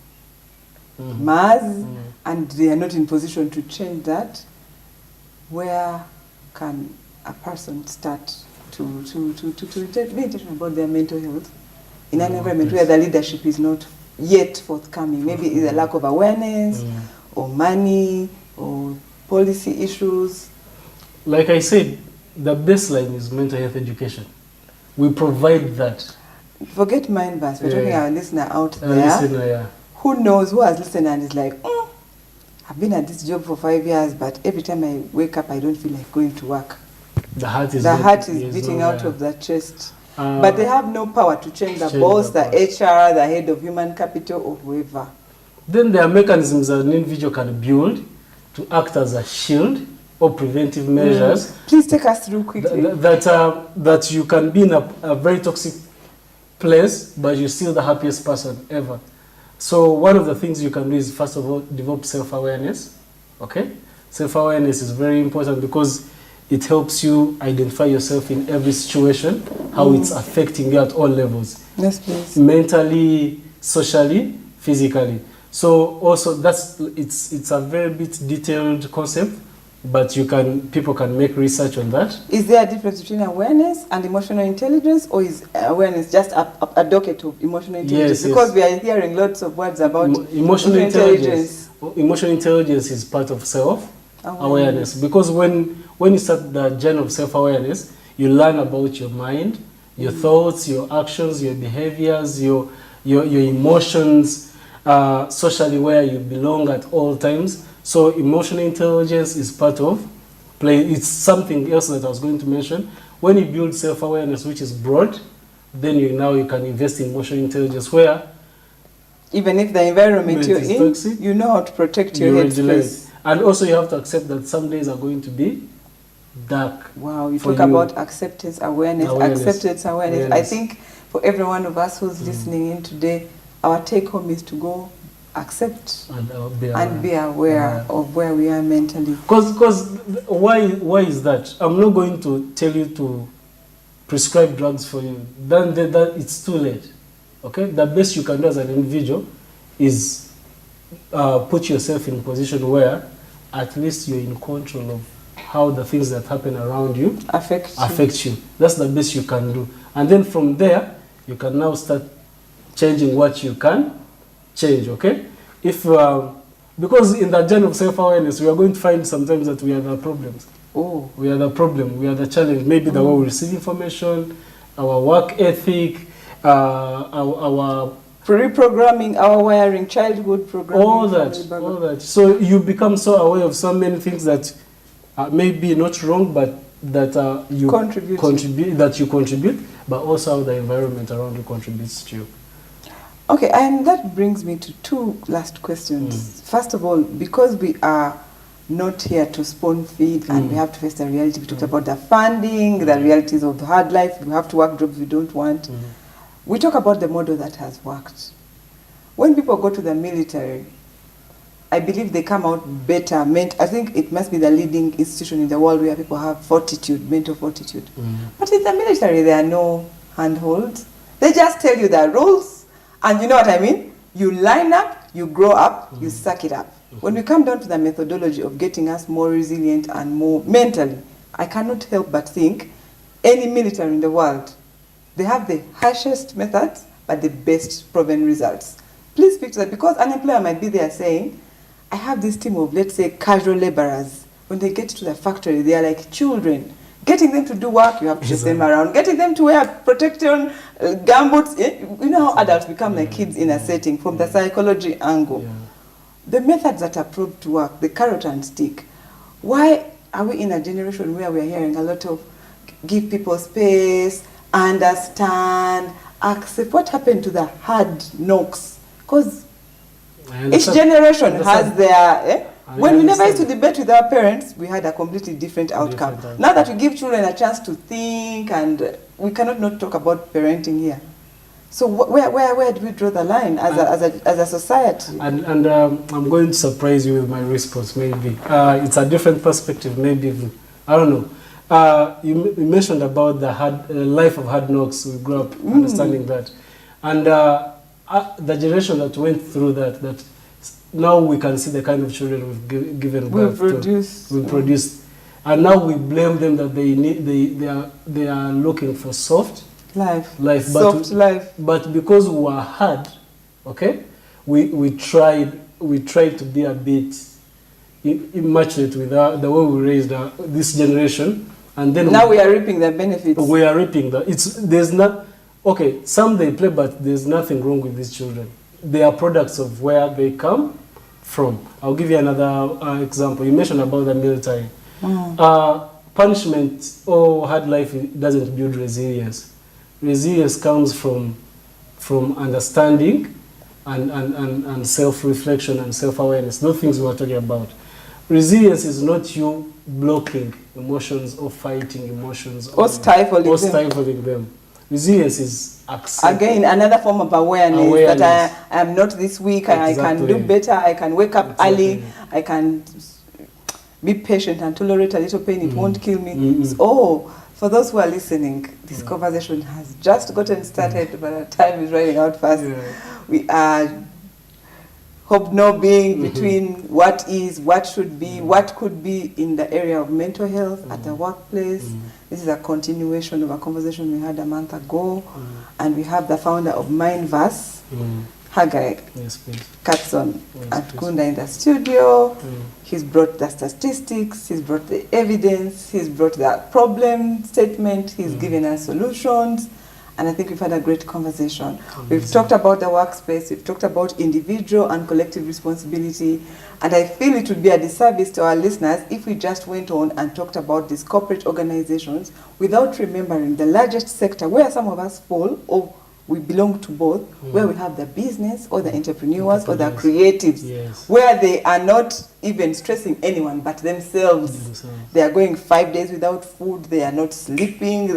Mars and they are not in position to change that. Where can a person start to be intentional about their mental health in an environment where the leadership is not yet forthcoming? Maybe it's a lack of awareness or money or policy issues. Like I said, the baseline is mental health education. We provide that. Forget Mindverse. We're talking about a listener out there who knows, who has listened and is like, I've been at this job for 5 years, but every time I wake up, I don't feel like going to work. The heart is beating out of the chest. But they have no power to change the boss, the HR, the head of human capital, or whoever. Then there are mechanisms that an individual can build to act as a shield or preventive measures. Please take us through quickly. That you can be in a very toxic place, but you're still the happiest person ever. So one of the things you can do is, first of all, develop self-awareness. Okay? Self-awareness is very important because it helps you identify yourself in every situation, how it's affecting you at all levels. Yes, please. Mentally, socially, physically. So also it's a very bit detailed concept, but people can make research on that. Is there a difference between awareness and emotional intelligence, or is awareness just a docket of emotional intelligence? Because we are hearing lots of words about emotional intelligence. Emotional intelligence is part of self-awareness, because when you start the journey of self-awareness, you learn about your mind, your thoughts, your actions, your behaviors, your emotions, socially where you belong at all times. So emotional intelligence is part of play. It's something else that I was going to mention. When you build self-awareness, which is broad, then you can invest in emotional intelligence, where even if the environment you're in, toxic, you know how to protect your headspace. And also you have to accept that some days are going to be dark. Wow, you talk about acceptance, awareness. I think for every one of us who's listening in today, our take home is to go accept and be aware of where we are mentally. Because why is that? I'm not going to tell you prescribe drugs for you, then that it's too late. Okay, the best you can do as an individual is put yourself in a position where at least you're in control of how the things that happen around you affect you. That's the best you can do. And then from there, you can now start changing what you can change, okay? If because in the journey of self-awareness, we are going to find sometimes that we are the problems. Oh. We are the problem, we are the challenge. Maybe the way we receive information, our work ethic, our reprogramming, our wiring, childhood programming. All that. So you become so aware of so many things that may be not wrong, but that you contribute, but also how the environment around you contributes to you. Okay, and that brings me to two last questions. First of all, because we are not here to spoon feed and we have to face the reality. We talked about the funding, the realities of the hard life. We have to work jobs we don't want. We talk about the model that has worked. When people go to the military, I believe they come out better. I think it must be the leading institution in the world where people have fortitude, mental fortitude. But in the military, there are no handholds. They just tell you the rules, and you know what I mean? You line up, you grow up, you suck it up. When we come down to the methodology of getting us more resilient and more mentally, I cannot help but think any military in the world, they have the harshest methods, but the best proven results. Please speak to that, because an employer might be there saying, I have this team of, let's say, casual laborers. When they get to the factory, they are like children. Getting them to do work, you have to chase them around. Getting them to wear protection, gumboots. You know how adults become like kids in a setting from the psychology angle. The methods that are proved to work, the carrot and stick. Why are we in a generation where we are hearing a lot of give people space, understand, accept? What happened to the hard knocks? Because each generation has their... When we never used to debate with our parents, we had a completely different outcome. Now that we give children a chance to think, and we cannot not talk about parenting here. So where do we draw the line as a society? And I'm going to surprise you with my response, maybe. It's a different perspective, maybe. I don't know. You mentioned about the life of hard knocks. We grew up understanding that. And the generation that went through that now we can see the kind of children we've given birth to. We've produced. And now we blame them that they are looking for soft life. Soft life. But because we were hard, okay, we tried to be a bit immaculate with the way we raised this generation, and then now we are reaping the benefits. We are reaping there's not. Okay, some they play, but there's nothing wrong with these children. They are products of where they come from. I'll give you another example. You mentioned about the military. Punishment or hard life doesn't build resilience. Resilience comes from understanding and self-reflection and self-awareness. Those things we were talking about. Resilience is not you blocking emotions or fighting emotions or stifling them. Resilience is again another form of awareness. That I am not this weak. Exactly. I can do better. I can wake up early. I can be patient and tolerate a little pain. It won't kill me. So, for those who are listening, this conversation has just gotten started, but our time is running out fast. We are hobnobbing between what is, what should be, what could be in the area of mental health at the workplace. This is a continuation of a conversation we had a month ago, and we have the founder of Mindverse, Hagai Katson at Kunda in the studio. He's brought the statistics, he's brought the evidence, he's brought the problem statement, he's given us solutions, and I think we've had a great conversation. We've talked about the workspace, we've talked about individual and collective responsibility, and I feel it would be a disservice to our listeners if we just went on and talked about these corporate organizations without remembering the largest sector where some of us fall, or we belong to both, where we have the business or the entrepreneurs or the creatives, where they are not even stressing anyone but themselves. They are going 5 days without food, they are not sleeping,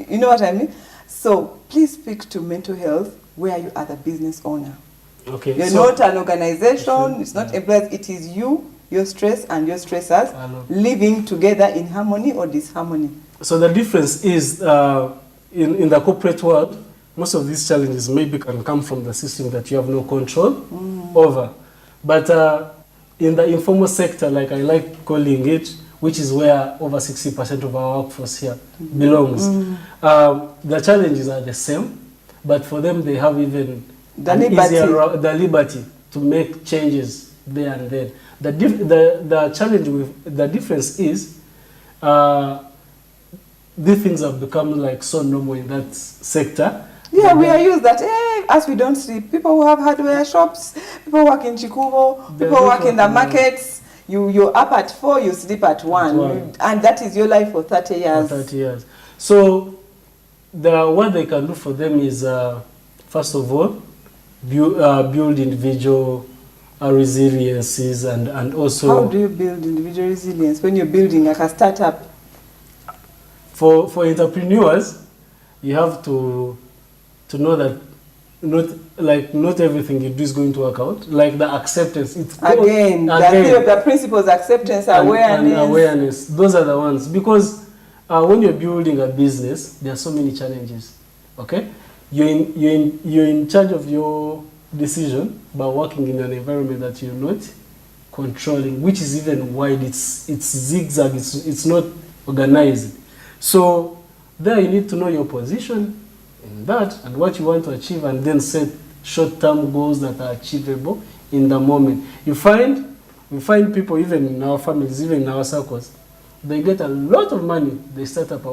you know what I mean? So please speak to mental health where you are the business owner. Okay. You're not an organization, it's not employees, it is you, your stress and your stressors living together in harmony or disharmony. So the difference is in the corporate world, most of these challenges maybe can come from the system that you have no control over. But in the informal sector, like I like calling it, which is where over 60% of our workforce here belongs, the challenges are the same, but for them they have even the liberty to make changes there and then. The challenge with the difference is these things have become like so normal in that sector. Yeah, we are used that, as we don't see people who have hardware shops, people work in Chikuvo, people work in the markets. You're up at 4, you sleep at 1. And that is your life for 30 years. For 30 years. So what they can do for them is, first of all, build individual resiliences and also... How do you build individual resilience when you're building like a startup? For entrepreneurs, you have to know that not everything you do is going to work out. Like the acceptance. The principles, acceptance, awareness. And awareness. Those are the ones. Because when you're building a business, there are so many challenges. Okay? You're in charge of your decision by working in an environment that you're not controlling, which is even wide. It's zigzag. It's not organized. So there you need to know your position in that and what you want to achieve, and then set short-term goals that are achievable in the moment. We find people, even in our families, even in our circles, they get a lot of money. They start up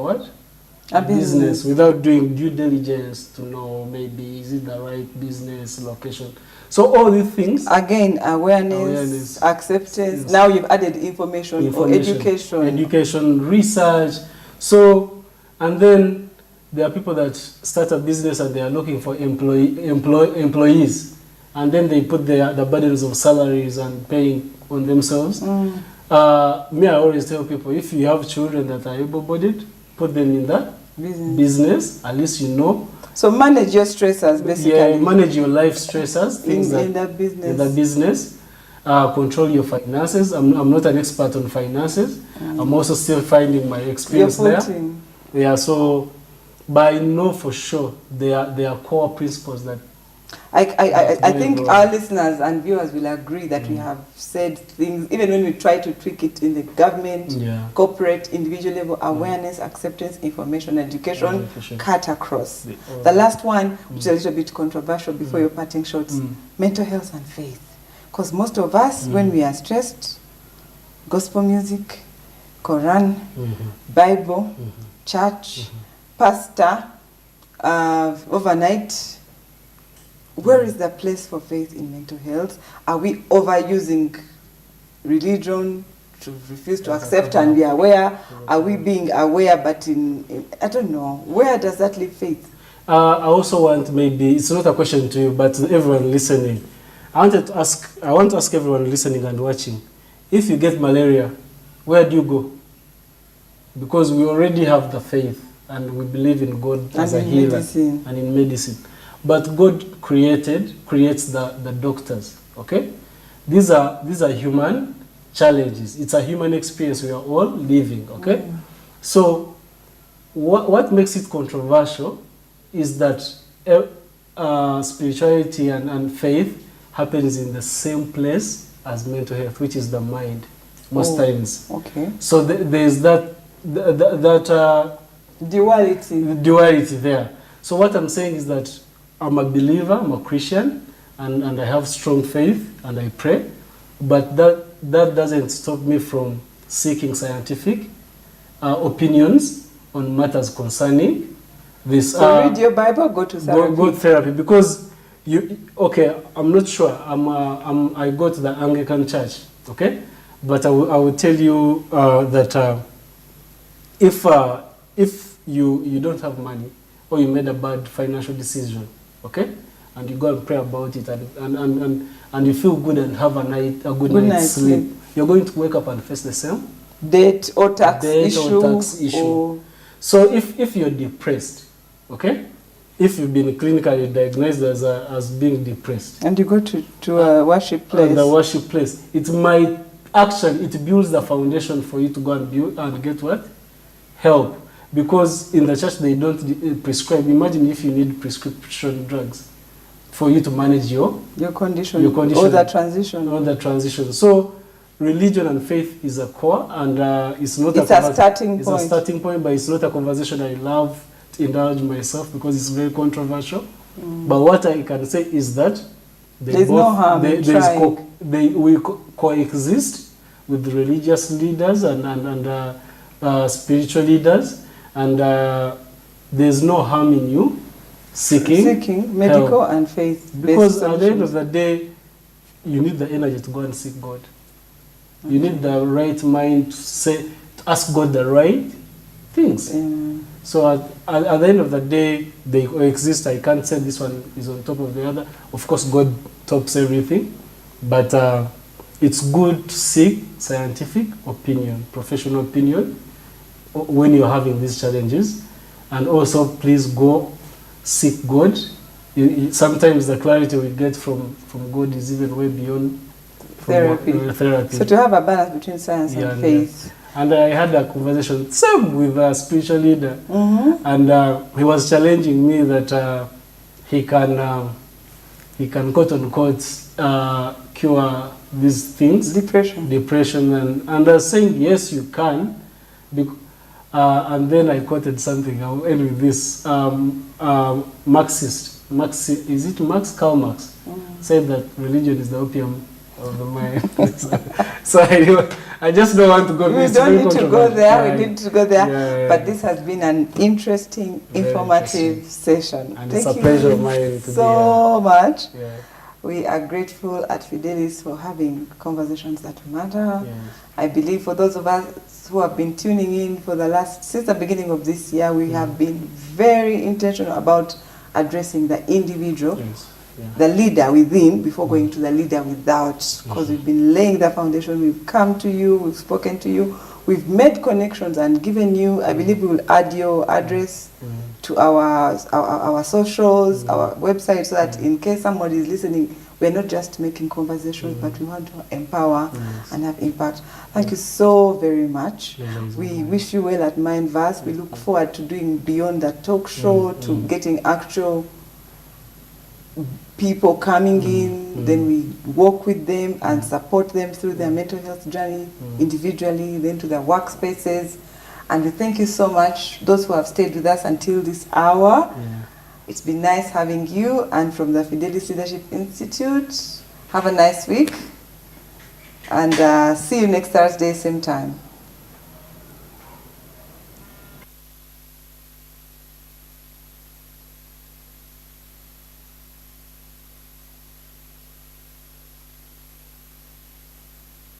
a business without doing due diligence to know maybe is it the right business location. So all these things. Again, awareness, acceptance. Yes. Now you've added information or education. Education, research. So, and then there are people that start a business and they are looking for employees, and then they put the burdens of salaries and paying on themselves. I always tell people, if you have children that are able-bodied, put them in that business. At least you know. So manage your stressors, basically. Yeah, manage your life stressors. Things in the business. In the business. Control your finances. I'm not an expert on finances. I'm also still finding my experience there. Yeah, so, but I know for sure there are core principles that I think our listeners and viewers will agree that we have said things, even when we try to tweak it in the government, corporate, individual level, awareness, acceptance, information, education, cut across. The last one, which is a little bit controversial before your parting shots, mental health and faith. Because most of us, when we are stressed, gospel music, Quran, Bible, church, pastor, overnight. Where is the place for faith in mental health? Are we overusing religion to refuse to accept and be aware? Are we being aware but in I don't know. Where does that leave faith? I also want, maybe, it's not a question to you, but to everyone listening. I want to ask everyone listening and watching, if you get malaria, where do you go? Because we already have the faith and we believe in God as a healer and in medicine. But God creates the doctors, okay? These are human challenges. It's a human experience we are all living, okay? So what makes it controversial is that spirituality and faith happens in the same place as mental health, which is the mind, most times. Okay. So there's that duality there. So what I'm saying is that I'm a believer, I'm a Christian, and I have strong faith, and I pray, but that doesn't stop me from seeking scientific opinions on matters concerning this. So read your Bible, go to therapy. Go therapy, because I'm not sure. I go to the Anglican Church, okay, but I will tell you that if you don't have money, or you made a bad financial decision, okay, and you go and pray about it, and you feel good and have a good night's sleep, you're going to wake up and face the same debt or tax issue. So if you're depressed, okay, if you've been clinically diagnosed as being depressed, and you go to a worship place, it builds the foundation for you to go and build and get what? Help. because in the church they don't prescribe. Imagine if you need prescription drugs for you to manage your condition, or the transition. So religion and faith is a core, and it's not a starting point. It's a starting point, but it's not a conversation I love to indulge myself because it's very controversial. But what I can say is that there's no harm in trying. We coexist with religious leaders and spiritual leaders, and there's no harm in you seeking medical help. And faith, because at the end of the day, you need the energy to go and seek God. You need the right mind to ask God the right things. So at the end of the day, they coexist. I can't say this one is on top of the other. Of course, God tops everything, but it's good to seek scientific opinion, professional opinion, when you're having these challenges. And also, please go seek God. Sometimes the clarity we get from God is even way beyond therapy. So to have a balance between science and faith. And I had a conversation, same with a spiritual leader, and he was challenging me that he can quote unquote cure these things, depression, and I was saying yes, you can, and then I quoted something. I'll end with this. Marxist, is it Karl Marx, said that religion is the opium of the mind. So I just don't want to go. We don't need to go there. We need to go there. But this has been an interesting, informative session. And it's a pleasure of mine to be here. So much. We are grateful at Fidelis for having conversations that matter. I believe for those of us who have been tuning in since the beginning of this year, we have been very intentional about addressing the individual. The leader within before going to the leader without, because we've been laying the foundation. We've come to you, we've spoken to you, we've made connections and given you, I believe we will add your address to our socials, our website, so that in case somebody is listening, we're not just making conversations, but we want to empower and have impact. Thank you so very much. We wish you well at Mindverse. We look forward to doing beyond the talk show, to getting actual people coming in, then we work with them and support them through their mental health journey individually, then to their workspaces. And we thank you so much, those who have stayed with us until this hour. It's been nice having you. And from the Fidelis Leadership Institute, have a nice week. And see you next Thursday, same time.